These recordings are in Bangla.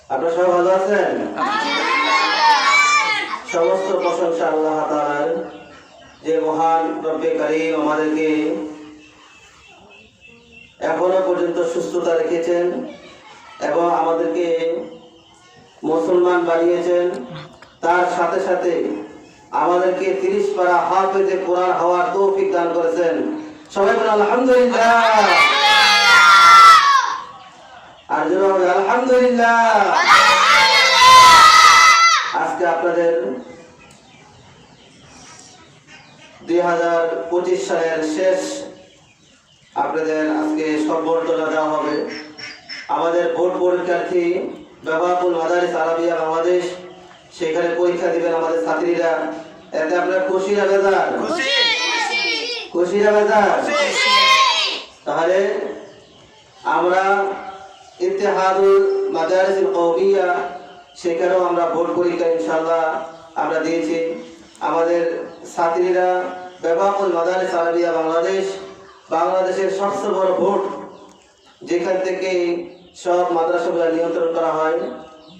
আপনারা সবাই ভালো আছেন? সমস্ত প্রশংসা আল্লাহ তাআলার, যে মহান রব্বে কারীম আমাদেরকে এখনো পর্যন্ত সুস্থতা রেখেছেন এবং আমাদেরকে মুসলমান বানিয়েছেন। তার সাথে সাথে আমাদেরকে 30 পারা হাফেজে কোরআন হওয়ার তৌফিক দান করেছেন। সবাই বলেন আলহামদুলিল্লাহ। আর জোরে বলেন আলহামদুলিল্লাহ। আজকে আপনাদের 2025 সালের শেষ আপনাদের আজকে সম্বর্ধনা দেওয়া হবে। আমাদের বোর্ড পরীক্ষার্থী বাবাবুল মাদারিস আরাবিয়া বাংলাদেশ, সেখানে পরীক্ষা দিবেন আমাদের ছাত্রীরা। এতে আপনারা খুশি না বেজার? খুশি না বেজার? তাহলে আমরা ইত্তেহাদুল মাদারিসুল কওমিয়া, সেখানেও আমরা বোর্ড পরীক্ষা ইনশাআল্লাহ আমরা দিয়েছি। আমাদের ছাত্রীরা বাবাবুল মাদারিস আরাবিয়া বাংলাদেশ, বাংলাদেশের সবচেয়ে বড় বোর্ড, যেখান থেকে সব মাদ্রাসাগুলো নিয়ন্ত্রণ করা হয়,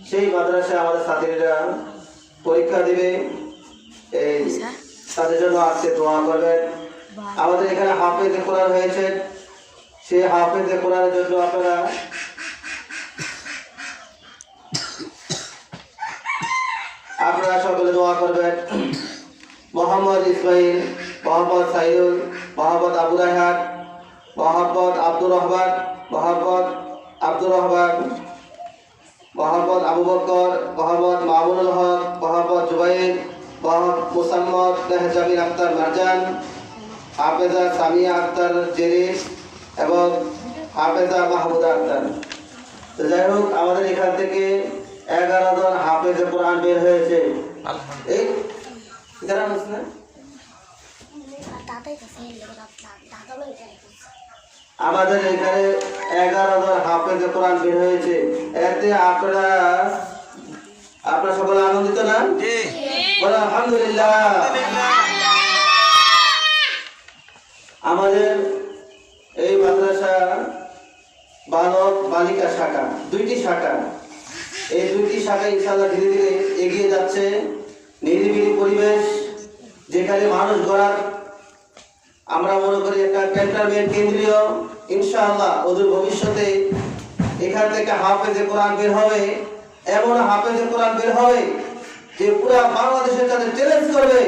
সেই মাদ্রাসায় আমাদের ছাত্রীরা পরীক্ষা দিবে। এই তাদের জন্য আজকে দোয়া করবেন। আমাদের এখানে হাফেজে কোরআন হয়েছে, সেই হাফেজে কোরআনের জন্য আপনারা সকলে দোয়া করবেন। মোহাম্মদ ইসমাইল, মোহাম্মদ সাইদুল, মোহাম্মদ আবু রায়হান, মোহাম্মদ আব্দুর রহমান, মোহাম্মদ আব্দুর রহমান, মোহাম্মদ আবু বকর, মোহাম্মদ মামুনুল হক, মোহাম্মদ জুবাইর, মোসাম্মদ মেহজাবিন আক্তার মারজান, হাফেজা সামিয়া আক্তার জেরিস এবং হাফেজা মাহমুদা আক্তার। তো যাই হোক, আমাদের এখান থেকে 11 জন হাফেজে কোরআন বের হয়েছে। এই আমাদের এখানে 11 জন হাফেজে কোরআন বের হয়েছে। এতে আপনারা সকলে আনন্দিত না? বলেন আলহামদুলিল্লাহ। আমাদের এই মাদ্রাসা বালক বালিকা শাখা, 2টি শাখা। এই 2টি শাখা ইনশাআল্লাহ ধীরে ধীরে এগিয়ে যাচ্ছে। নিরিবিলি পরিবেশ, যেখানে মানুষ গড়ার আমরা মনে করি একটা ক্যান্টনমেন্ট কেন্দ্রীয়। ইনশাআল্লাহ অদূর ভবিষ্যতে এখান থেকে হাফেজে কোরআন বের হবে, এমন হাফেজে কোরআন বের হবে যে পুরো বাংলাদেশের সাথে চ্যালেঞ্জ করবে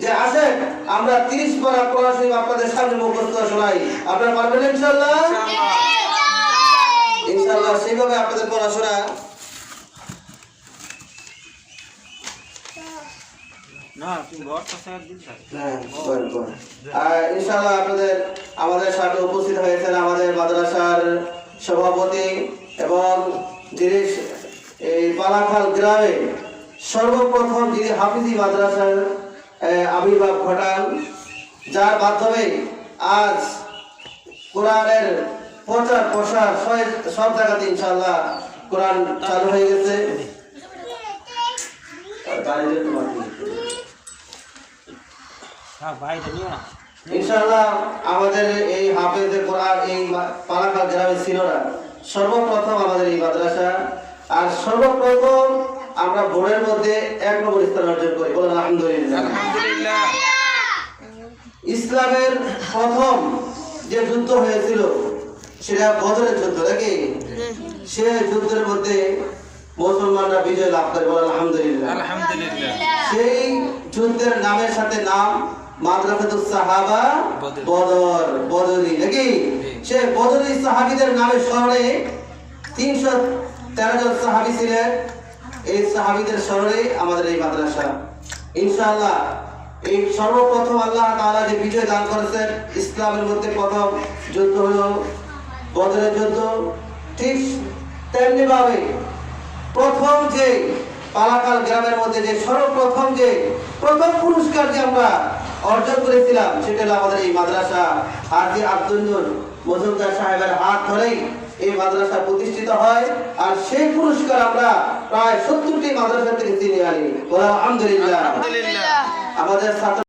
যে আসেন আমরা 30 পারা কোরআন শরীফ আপনাদের সামনে মুখস্থ শোনাই। আপনারা পারবেন ইনশাআল্লাহ? ইনশাআল্লাহ সেভাবে আপনাদের পড়াশোনা ইনশাআল্লাহ আপনাদের আমাদের সাথে উপস্থিত হয়েছেন আমাদের মাদ্রাসার সভাপতি এবং যিনি এই পালাখাল গ্রামে সর্বপ্রথম যিনি হাফিজি মাদ্রাসার আবির্ভাব ঘটান, যার মাধ্যমে আজ কোরআনের প্রচার প্রসার সব জায়গাতে ইনশাআল্লাহ কোরআন চালু হয়ে গেছে। ইনশাআল্লাহ আমাদের এই হাফেজে কোরআন এই পালাখাল গ্রামে ছিল না, সর্বপ্রথম আমাদের এই মাদ্রাসা। আর সর্বপ্রথম আমরা বোর্ডের মধ্যে 1 নম্বর স্থান অর্জন করি। বলেন আলহামদুলিল্লাহ। ইসলামের প্রথম যে যুদ্ধ হয়েছিল সেটা বদরের যুদ্ধ, নাকি? সে যুদ্ধের মধ্যে মুসলমানরা বিজয় লাভ করে। বলেন আলহামদুলিল্লাহ। সেই যুদ্ধের নামের সাথে নাম মাদ্রাসাতুস সাহাবা বদর, বদরি, নাকি? সে বদরি সাহাবীদের নামের স্মরণে 313 জন সাহাবী ছিলেন। এই সাহাবীদের স্মরণে আমাদের এই মাদ্রাসা। ইনশাআল্লাহ এই সর্বপ্রথম আল্লাহ তাআলা যে বিজয় দান করেছেন, ইসলামের মধ্যে প্রথম যুদ্ধ হলো বদরের যুদ্ধ। ঠিক তেমনি ভাবে প্রথম যে পালাকাল গ্রামের মধ্যে যে সর্বপ্রথম যে প্রথম পুরস্কার যে আমরা অর্জন করেছিলাম, সেটা হলো আমাদের এই মাদ্রাসা। হাজী আব্দুল নূর মজুমদার সাহেবের হাত ধরেই এই মাদ্রাসা প্রতিষ্ঠিত হয়। আর সেই পুরস্কার আমরা প্রায় 70টি মাদ্রাসা থেকে চিনে আনি। আলহামদুলিল্লাহ। আমাদের ছাত্র